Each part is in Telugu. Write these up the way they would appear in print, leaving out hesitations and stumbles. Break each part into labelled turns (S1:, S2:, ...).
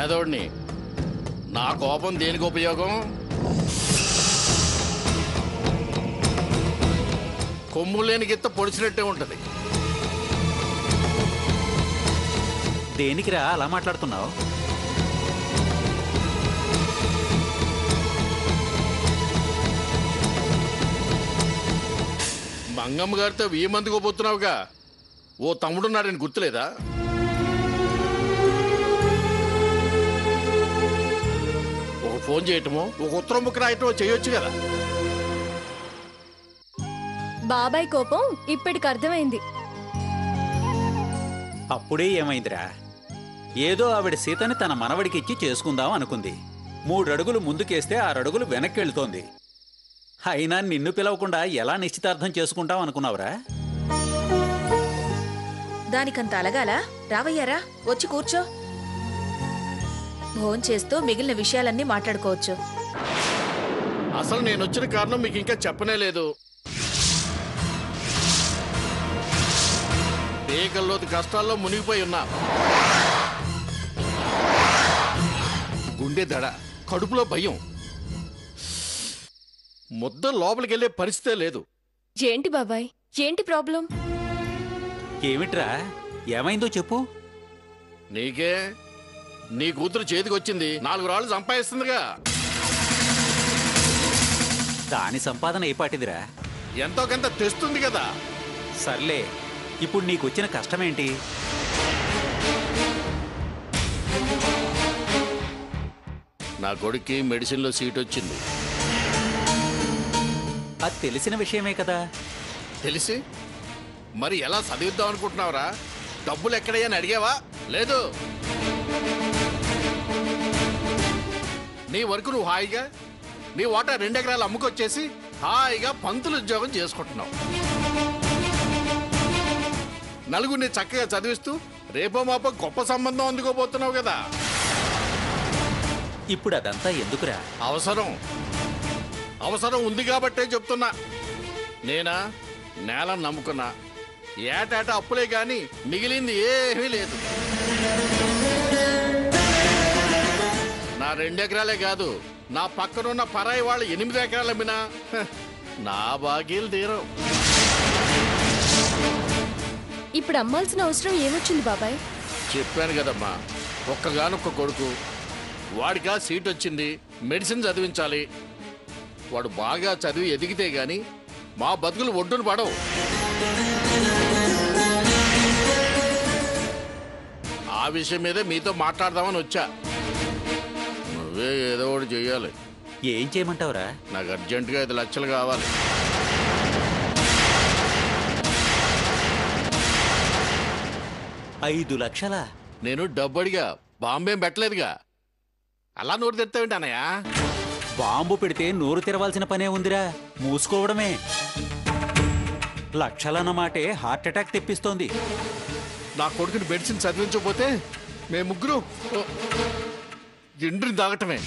S1: పేదోడిని. నా కోపం దేనికి ఉపయోగం? కొమ్ము లేని గిత్త పొడిచినట్టే ఉంటది.
S2: దేనికిరా అలా మాట్లాడుతున్నావు?
S1: మంగమ్మ గారితో 1000 మందికి పోతున్నావుగా. ఓ తమ్ముడున్నాడని గుర్తులేదా? ఒక ఫోన్ చేయటమో ఒక ఉత్తరం ముక్క రాయటమో చేయొచ్చు కదా.
S3: బాబాయ్ కోపం ఇప్పటికి అర్థమైంది.
S2: అప్పుడే ఏమైందిరా? ఏదో ఆవిడ సీతని తన మనవడికిచ్చి చేసుకుందాం అనుకుంది. 3 అడుగులు ముందుకేస్తే 6 అడుగులు వెనక్కి వెళ్తోంది. అయినా నిన్ను పిలవకుండా ఎలా నిశ్చితార్థం చేసుకుంటాం అనుకున్నావురా?
S4: దానికంత అలగాలా? రావయ్యారా, వచ్చి కూర్చో. భోంచేస్తూ మిగిలిన విషయాలన్నీ మాట్లాడుకోవచ్చు.
S1: అసలు నేను వచ్చిన కారణం మీకు ఇంకా చెప్పనే లేదు. పేకల్లోతి కష్టాల్లో మునిగిపోయి ఉన్నా. గుండె దడ, కడుపులో భయం, ముద్ద లోపలికి వెళ్ళే పరిస్థితే లేదు.
S3: ఏంటి బాబాయ్, ఏంటి ప్రాబ్లం?
S2: ఏమిట్రా, ఏమైందో చెప్పు.
S1: నీకే, నీ కూతురు చేతికి వచ్చింది, 4 రాళ్ళు సంపాదిస్తుందిగా.
S2: దాని సంపాదన ఏపాటిదిరా?
S1: ఎంతో కొంత తెస్తుంది కదా.
S2: సర్లే, ఇప్పుడు నీకొచ్చిన కష్టమేంటి?
S1: నా కొడుక్కి మెడిసిన్లో సీట్ వచ్చింది.
S2: అది తెలిసిన విషయమే కదా.
S1: తెలిసి మరి ఎలా చదివిద్దాం అనుకుంటున్నావురా? డబ్బులు ఎక్కడయ్యని అడిగావా? లేదు. నీ వరకు నువ్వు హాయిగా నీ వాటా 2 ఎకరాలు అమ్ముకొచ్చేసి హాయిగా పంతులు ఉద్యోగం చేసుకుంటున్నావు. నలుగురిని చక్కగా చదివిస్తూ రేపో మాపో గొప్ప సంబంధం అందుకోబోతున్నావు కదా.
S2: ఇప్పుడు అదంతా ఎందుకురా?
S1: అవసరం ఉంది కాబట్టే చెప్తున్నా. నేనా నేలను నమ్ముకున్నా. ఏటాట అప్పులే గాని మిగిలింది ఏమీ లేదు. నా 2 ఎకరాలే కాదు, నా పక్కనున్న పరాయి వాళ్ళు 8 ఎకరాలు అమ్మినా నా బాకీలు తీరవు.
S3: ఇప్పుడు అమ్మాల్సిన అవసరం ఏమొచ్చింది బాబాయ్?
S1: చెప్పాను కదమ్మా, ఒక్కగానొక్క కొడుకు. వాడికా సీట్ వచ్చింది, మెడిసిన్ చదివించాలి. వాడు బాగా చదివి ఎదిగితే గాని మా బతుకులు ఒడ్డును పడవు. ఆ విషయం మీదే మీతో మాట్లాడదామని వచ్చా. నువ్వే ఏదో ఒకటి చెయ్యాలి.
S2: ఏం చేయమంటావురా?
S1: నాకు అర్జెంటుగా 5 లక్షలు కావాలి.
S2: 5 లక్షలా?
S1: నేను డబ్బు అడిగా, బాంబేం పెట్టలేదుగా. అలా నోరు తెస్తావేంటి అన్నయ్య?
S2: బాంబు పెడితే నోరు తెరవాల్సిన పనే ఉందిరా, మూసుకోవడమే. లక్షలన్న మాటే హార్ట్ అటాక్ తెప్పిస్తోంది.
S1: నా కొడుకుని మెడిసిన్ చదివించకపోతే మేము ముగ్గురు ఎండ్రిని తాగటమే.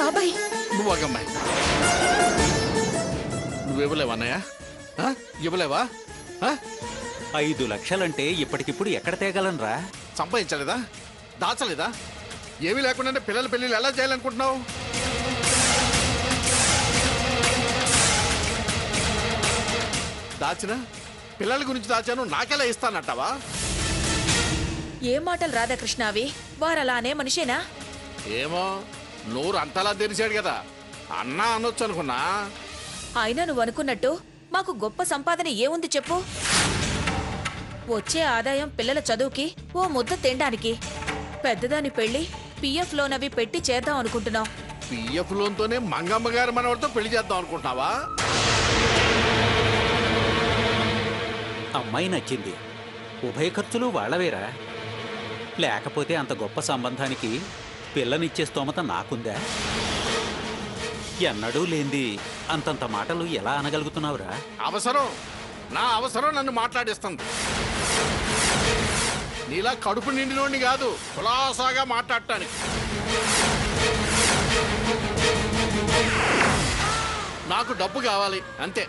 S3: బాబాయ్,
S1: నువ్వు అగమ్మాయి, నువ్వు ఇవ్వలేవా అన్నయ్య? ఇవ్వలేవా?
S2: 5 లక్షలంటే ఇప్పటికిప్పుడు ఎక్కడ తేగలనరా?
S1: సంపాదించలేదా? దాచలేదా? ఏమీ లేకుండా పిల్లల పెళ్ళిళ్ళు ఎలా చేయాలనుకుంటున్నావు? దాచినా పిల్లల గురించి దాచాను, నాకెలా ఇస్తానంటావా?
S4: ఏం మాటలు రాధాకృష్ణ అవి? వారలానే మనిషేనా?
S1: ఏమో, నోరు అంతలా తెరిచాడు కదా, అన్నా అనొచ్చు అనుకున్నా.
S4: అయినా నువ్వు అనుకున్నట్టు మాకు గొప్ప సంపాదన ఏముంది చెప్పు? వచ్చే ఆదాయం పిల్లల చదువుకి, ఓ ముద్ద తినడానికి. పెద్దదాని పెళ్లి పిఎఫ్ లోనవి పెట్టి చేద్దాం అనుకుంటున్నాం.
S1: పిఎఫ్ లోన్తోనే మంగమ్మ గారి మనవడితో పెళ్లి చేద్దాం అనుకుంటున్నావా?
S2: అమ్మాయి నచ్చింది, ఉభయ ఖర్చులు వాళ్ళవేరా. లేకపోతే అంత గొప్ప సంబంధానికి పిల్లనిచ్చే స్తోమత నాకుందా? ఎన్నడూ లేంది అంతంత మాటలు ఎలా అనగలుగుతున్నావురా?
S1: నా అవసరం నన్ను మాట్లాడిస్తుంది. నీలా కడుపు నిండినోడిని కాదు, కులాసాగా మాట్లాడటానికి. నాకు డబ్బు కావాలి అంతే.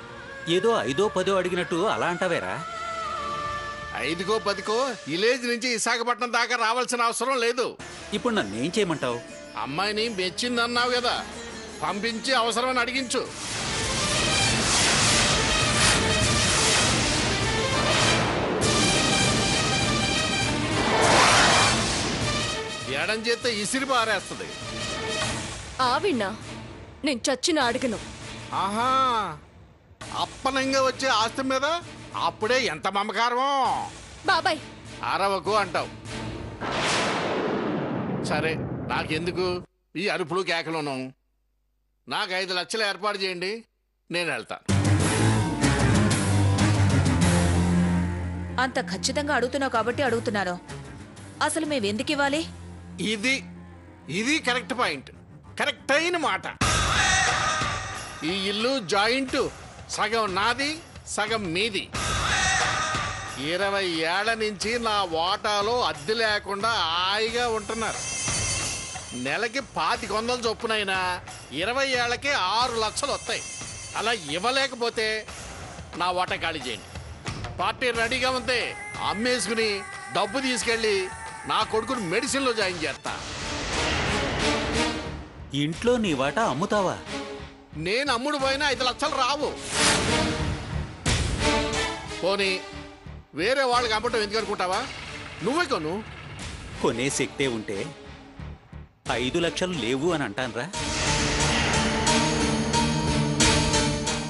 S2: ఏదో 5దో 10దో అడిగినట్టు అలా అంటావేరా?
S1: 5కో 10కో విలేజ్ నుంచి విశాఖపట్నం దాకా రావాల్సిన అవసరం లేదు.
S2: ఇప్పుడు నన్నేం చేయమంటావు?
S1: అమ్మాయిని మెచ్చిందన్నావు కదా, పంపించి అవసరమని అడిగించు. ఎడం చేస్తే ఇసిరి పారేస్తుంది.
S3: ఆవిడ్నా? నేను చచ్చిన అడగను.
S1: ఆహా, అప్పనంగా వచ్చే ఆస్తి మీద అప్పుడే ఎంత మమకారమో.
S3: బాబాయ్
S1: అరవకు అంటావు. సరే, నాకెందుకు ఈ అరుపులు కేకలును. నాకు 5 లక్షలు ఏర్పాటు చేయండి, నేను వెళ్తాను.
S4: అంత ఖచ్చితంగా అడుగుతున్నావు కాబట్టి అడుగుతున్నాను. అసలు మేమెందుకు ఇవ్వాలి?
S1: ఇది కరెక్ట్ పాయింట్, కరెక్ట్ అయిన మాట. ఈ ఇల్లు జాయింట్, సగం నాది సగం మీది. 20 ఏళ్ల నుంచి నా వాటాలో అద్దె లేకుండా హాయిగా ఉంటున్నారు. నెలకి 2500 చొప్పునైనా 20 ఏళ్లకే 6 లక్షలు వస్తాయి. అలా ఇవ్వలేకపోతే నా వాటా ఖాళీ చేయండి. పార్టీ రెడీగా ఉంది, అమ్మేసుకుని డబ్బు తీసుకెళ్ళి నా కొడుకుని మెడిసిన్లో జాయిన్ చేస్తా.
S2: ఇంట్లో నీ వాటా అమ్ముతావా?
S1: నేను అమ్ముడు పోయినా 5 లక్షలు రావు. పోనీ వేరే వాళ్ళకి అమ్మటం ఎందుకు అనుకుంటావా? నువ్వే కొను.
S2: కొనే శక్తే ఉంటే 5 లక్షలు లేవు అని అంటాన్రా?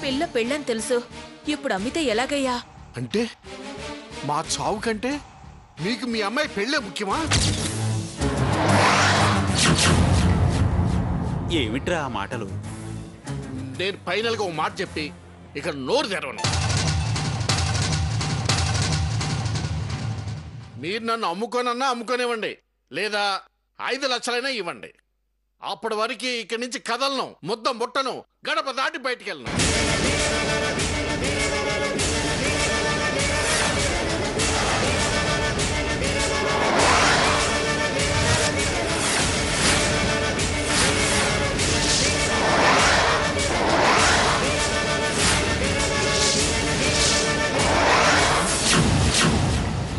S4: పిల్ల పెళ్ళని తెలుసు, ఇప్పుడు అమ్మితే ఎలాగయ్యా?
S1: అంటే మా చావు కంటే మీకు మీ అమ్మాయి పెళ్ళే ముఖ్యమా?
S2: ఏమిట్రా ఆ మాటలు?
S1: నేను ఫైనల్గా ఒక మాట చెప్పి ఇక నోరు తెరవను. మీరు నన్ను అమ్ముకోనన్నా అమ్ముకోనివ్వండి, లేదా 5 లక్షలైనా ఇవ్వండి. అప్పటి వరకు ఇక్కడి నుంచి కదలను, ముద్ద ముట్టను, గడప దాటి బయటికి వెళ్ళను.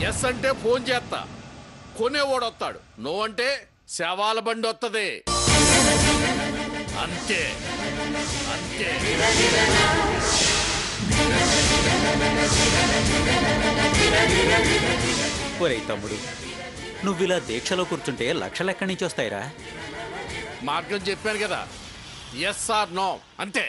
S1: ఎస్ అంటే ఫోన్ చేస్తా, కొనేవాడు వస్తాడు. నో అంటే శవాల బండి వస్తుంది. అంతే అంతే.
S2: ఒరేయ్ తమ్ముడు, నువ్విలా దీక్షలో కూర్చుంటే లక్షలు ఎక్కడి నుంచి వస్తాయిరా?
S1: మార్గం చెప్పాను కదా, ఎస్ ఆర్ నో అంతే.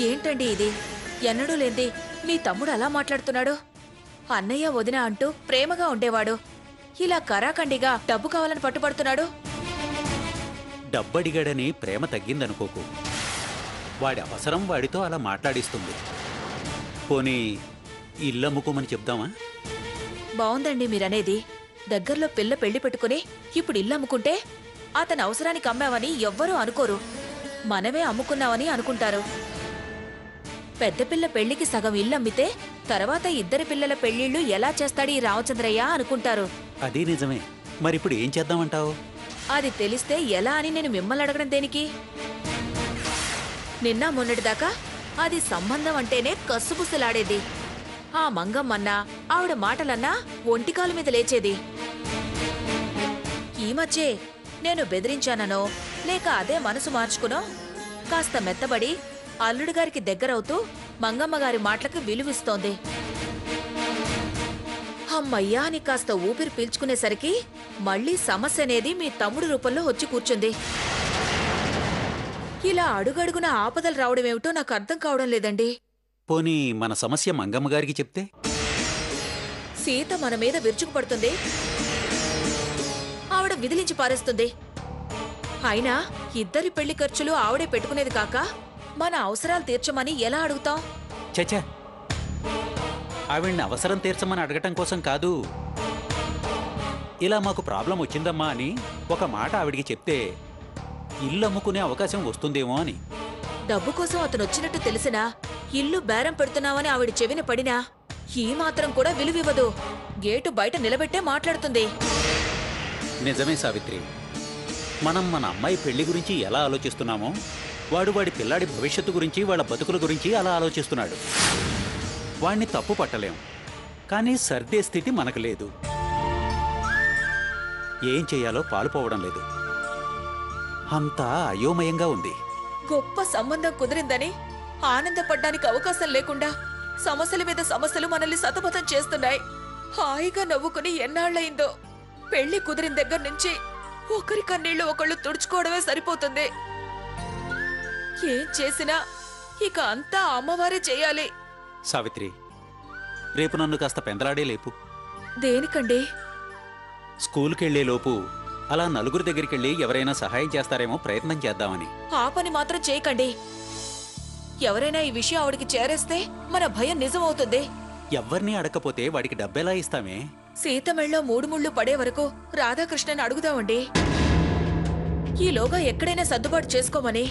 S4: ఏంటండి ఇది? ఎన్నడూ లేంది మీ తమ్ముడు అలా మాట్లాడుతున్నాడు. అన్నయ్య వదిన అంటూ ప్రేమగా ఉండేవాడు, ఇలా కరాఖండిగా డబ్బు కావాలని పట్టుబడుతున్నాడు.
S2: డబ్బడిగాడని ప్రేమ తగ్గిందనుకోకు. వాడి అవసరం వాడితో అలా మాట్లాడిస్తుంది. పోనీ ఇల్లు అమ్ముకోమని చెప్దామా?
S4: బావుందండి మీరనేది. దగ్గరలో పిల్ల పెళ్లి పెట్టుకుని ఇప్పుడు ఇల్లు అమ్ముకుంటే అతని అవసరానికి అమ్మావని ఎవ్వరూ అనుకోరు, మనమే అమ్ముకున్నామని అనుకుంటారు. పెద్ద పిల్ల పెళ్లికి సగం ఇల్లు అమ్మితే తర్వాత 2 పిల్లల పెళ్లిళ్లు ఎలా చేస్తాడు ఈ రామచంద్రయ్య అనుకుంటారు.
S2: అదే నిజమే. మరిప్పుడు ఏం చేద్దామంటావు?
S4: అది తెలిస్తే ఎలా అని నేను మిమ్మల్ని అడగడం దేనికి? నిన్న మొన్నటిదాకా అది సంబంధం అంటేనే కస్సుబుస్సులాడేది. ఆ మంగమ్మన్నా ఆవిడ మాటలన్నా ఒంటికాలు మీద లేచేది. ఈ మధ్యే నేను బెదిరించాననో లేక అదే మనసు మార్చుకునో కాస్త మెత్తబడి అల్లుడి గారికి దగ్గరవుతూ మంగమ్మగారి మాటలకు విలువిస్తోంది. అమ్మయ్యా అని కాస్త ఊపిరి పీల్చుకునేసరికి మళ్లీ సమస్య అనేది మీ తమ్ముడు రూపంలో వచ్చి కూర్చుంది. ఇలా అడుగడుగున ఆపదలు రావడమేమిటో నాకు అర్థం కావడం లేదండి.
S2: పోనీ మన సమస్య మంగమ్మ గారికి చెప్తే?
S4: సీత మన మీద విరుచుకుపడుతుంది, ఆవిడ విదిలించి పారేస్తుంది. అయినా ఇద్దరి పెళ్లి ఖర్చులు ఆవిడే పెట్టుకునేది కాక మన అవసరాలు తీర్చమని ఎలా అడుగుతాం?
S2: చచ్చా, ఆవిడ్ని అవసరం తీర్చమని అడగటం కోసం కాదు. ఇలా మాకు ప్రాబ్లం వచ్చిందమ్మా అని ఒక మాట ఆవిడికి చెప్తే ఇల్లు అమ్ముకునే అవకాశం వస్తుందేమో అని.
S4: డబ్బు కోసం అతను వచ్చినట్టు తెలిసినా ఇల్లు బేరం పెడుతున్నావని ఆవిడ చెవిన పడినా ఈ మాత్రం కూడా విలువివ్వదు. గేటు బయట నిలబెట్టే మాట్లాడుతుంది.
S2: నిజమే సావిత్రి, మనం మన అమ్మాయి పెళ్లి గురించి ఎలా ఆలోచిస్తున్నామో వాడు వాడి పిల్లాడి భవిష్యత్తు గురించి, వాళ్ళ బతుకుల గురించి అలా ఆలోచిస్తున్నాడు. వాణ్ణి తప్పు పట్టలేం, కానీ సర్దే స్థితి మనకు లేదు. ఏం చెయ్యాలో పాలుపోవడం లేదు. అంతా అయోమయంగా ఉంది.
S4: గొప్ప సంబంధం కుదిరిందని ఆనందపడ్డానికి అవకాశం లేకుండా సమస్యల మీద సమస్యలు మనల్ని సతమతం చేస్తున్నాయి. హాయిగా నవ్వుకుని ఎన్నాళ్ళయిందో. పెళ్లి కుదిరిన దగ్గర నుంచి ఒకరి కన్నీళ్లు ఒకళ్ళు తుడుచుకోవడమే సరిపోతుంది. ఏం చేసినా ఇక అంతా అమ్మవారే చేయాలి.
S2: సావిత్రి, రేపు నన్ను కాస్త పెందలాడే లేపు.
S4: దేనికండి?
S2: స్కూల్కెళ్లేలోపు అలా నలుగురి దగ్గరికెళ్ళి ఎవరైనా సహాయం చేస్తారేమో ప్రయత్నం చేద్దామని.
S4: ఆ పని మాత్రం చేయకండి. ఎవరైనా ఈ విషయం ఆవిడికి చేరేస్తే మన భయం నిజమవుతుంది.
S2: ఎవ్వర్నీ అడగకపోతే వాడికి డబ్బెలా ఇస్తామే?
S4: సీతమెళ్ళో 3 ముళ్ళు పడే వరకు రాధాకృష్ణని అడుగుదామండి. ఈలోగా ఎక్కడైనా సర్దుబాటు చేసుకోమని.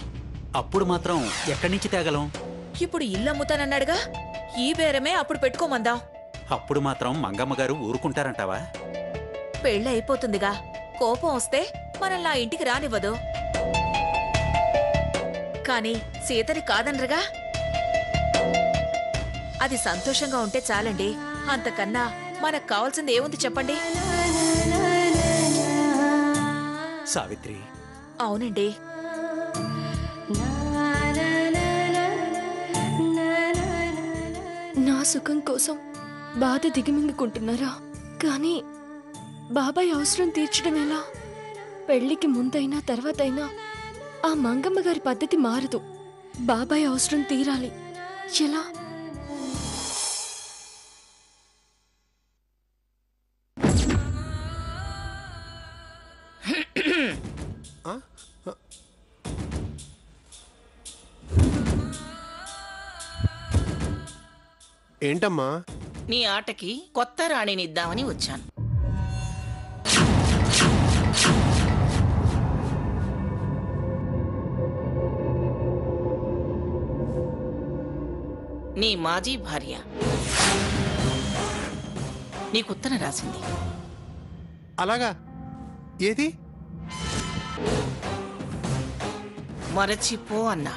S2: అప్పుడు మాత్రం ఎక్కడి నుంచి తేగలం?
S4: ఇప్పుడు ఇల్లు అమ్ముతానన్నాడుగా, ఈ బేరమే అప్పుడు పెట్టుకోమందాం.
S2: అప్పుడు మాత్రం మంగమ్మగారు ఊరుకుంటారంటావా?
S4: పెళ్ళి అయిపోతుందిగా, కోపం వస్తే మనల్ని ఆ ఇంటికి రానివ్వదు. కాని సీతని కాదనరుగా. అది సంతోషంగా ఉంటే చాలండి. అంతకన్నా మనకు కావాల్సింది ఏముంది చెప్పండి?
S2: సావిత్రి,
S4: అవునండి.
S3: నా సుఖం కోసం బాధ దిగమింగుకుంటున్నారా? కానీ బాబాయ్ అవసరం తీర్చడం ఎలా? పెళ్లికి ముందైనా తర్వాతైనా ఆ మంగమ్మ గారి పద్ధతి మారదు. బాబాయ్ అవసరం తీరాలి. ఎలా?
S5: ఏంటమ్మా?
S6: నీ ఆటకి కొత్త రాణినిద్దామని వచ్చాను. నీ మాజీ భార్య నీకు ఉత్తరం రాసింది.
S5: అలాగా? ఏది?
S6: మరచిపో అన్నా.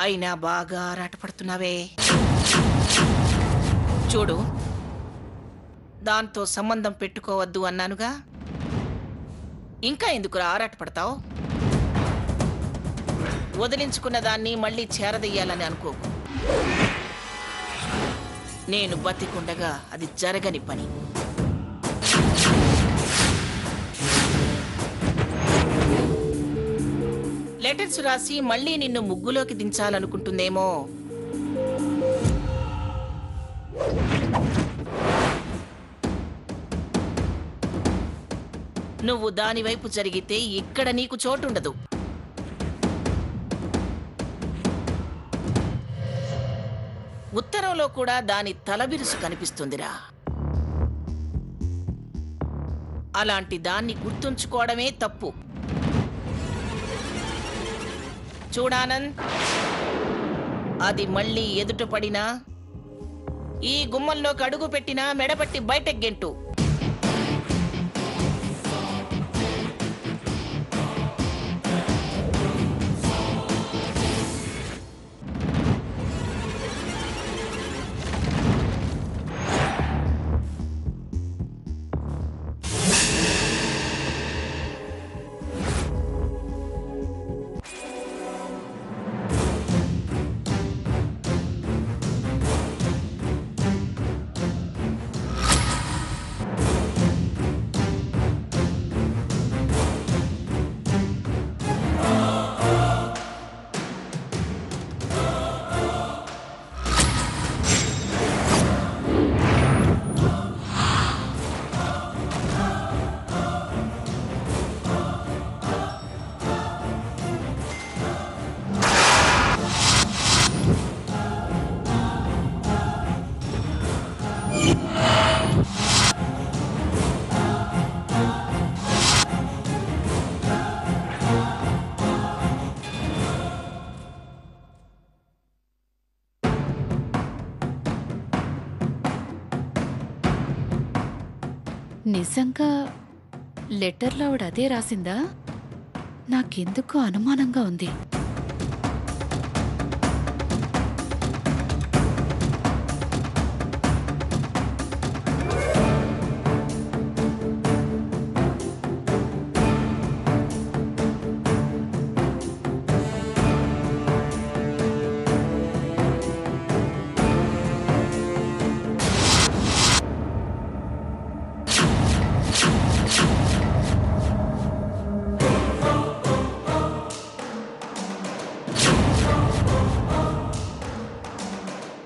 S6: అయినా బాగా ఆరాటపడుతున్నావే. చూడు, దాంతో సంబంధం పెట్టుకోవద్దు అన్నానుగా, ఇంకా ఎందుకు ఆరాటపడతావు? వదిలించుకున్న దాన్ని మళ్ళీ చేరదెయ్యాలని అనుకోకు. నేను బతికుండగా అది జరగని పని. లెటర్స్ రాసి మళ్ళీ నిన్ను ముగ్గులోకి దించాలనుకుంటుందేమో. నువ్వు దానివైపు జరిగితే ఇక్కడ నీకు చోటుండదు. ఉత్తరంలో కూడా దాని తలబిరుసు కనిపిస్తుందిరా. అలాంటి దాన్ని గుర్తుంచుకోవడమే తప్పు. చూడానంద్, అది మళ్ళీ ఎదుట పడినా, ఈ గుమ్మంలోకి అడుగు పెట్టినా మెడపట్టి బయటకు గెంటు.
S7: నిజంగా లెటర్లో ఆవిడ అదే రాసిందా? నాకెందుకో అనుమానంగా ఉంది.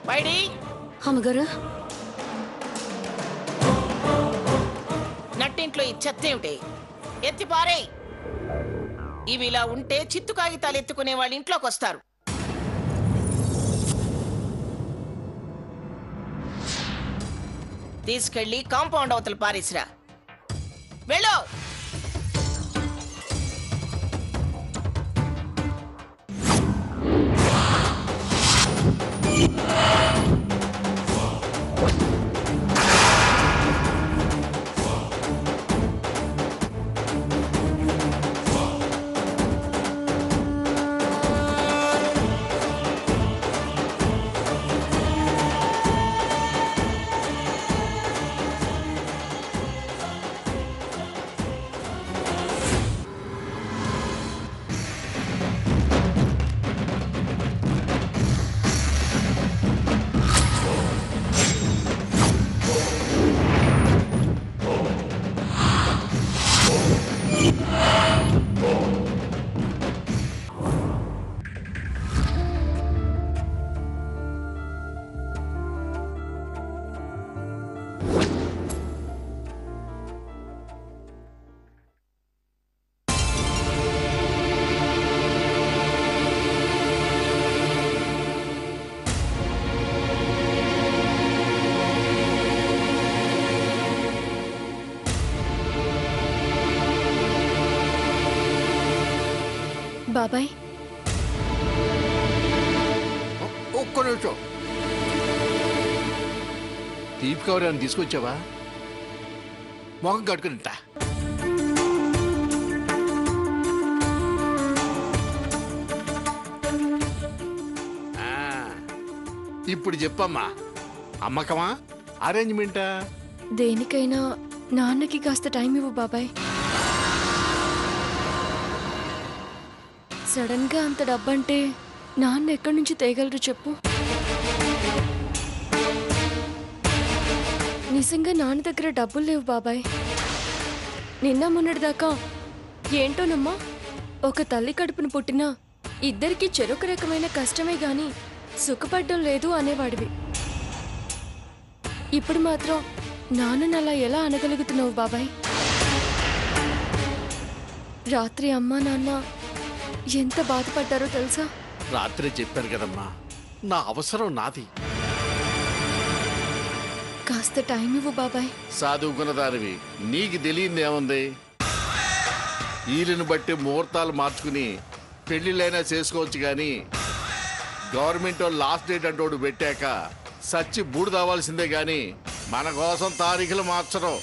S6: పైడి
S3: అమ్మగారు,
S6: నట్టింట్లో ఈ చెత్త ఏమిటి? ఎత్తి పారేయ్. ఇవి ఇలా ఉంటే చిత్తు కాగితాలు ఎత్తుకునే వాళ్ళు ఇంట్లోకి వస్తారు. తీసుకెళ్లి కాంపౌండ్ అవతల పారేసిరా. వెళ్ళు.
S3: బాబాయ్,
S1: ఒక్క నిమిషం. దీప్ కవర్ అని తీసుకొచ్చావా? మొహం కట్టుకునింటా. ఇప్పుడు చెప్పమ్మా, అమ్మకమా అరేంజ్మెంటా?
S3: దేనికైనా నాన్నకి కాస్త టైం ఇవ్వు బాబాయ్. సడన్ గా అంత డబ్బంటే నాన్న ఎక్కడి నుంచి తేగలరు చెప్పు? నిజంగా నాన్న దగ్గర డబ్బులు లేవు బాబాయ్. నిన్న మొన్నటిదాకా ఏంటోనమ్మా, ఒక తల్లి కడుపును పుట్టినా ఇద్దరికి చెరొక రకమైన కష్టమే గాని సుఖపడ్డం లేదు అనేవాడివి. ఇప్పుడు మాత్రం నాన్నని అలా ఎలా అనగలుగుతున్నావు బాబాయ్? రాత్రి అమ్మా నాన్న ఎంత బాధపడ్డారో తెలుసా?
S1: రాత్రే చెప్పారు కదమ్మా, నా అవసరం నాది.
S3: కాస్త టైం ఇవ్వు బాబాయ్.
S1: చదువుకున్నదానివి, నీకు తెలియందేముంది? వీళ్ళని బట్టి ముహూర్తాలు మార్చుకుని పెళ్లిళ్ళైనా చేసుకోవచ్చు కానీ గవర్నమెంట్ లాస్ట్ డేట్ అంటోడు పెట్టాక సచ్చి బూడిదవ్వాల్సిందే కానీ మన కోసం తారీఖులు మార్చడం.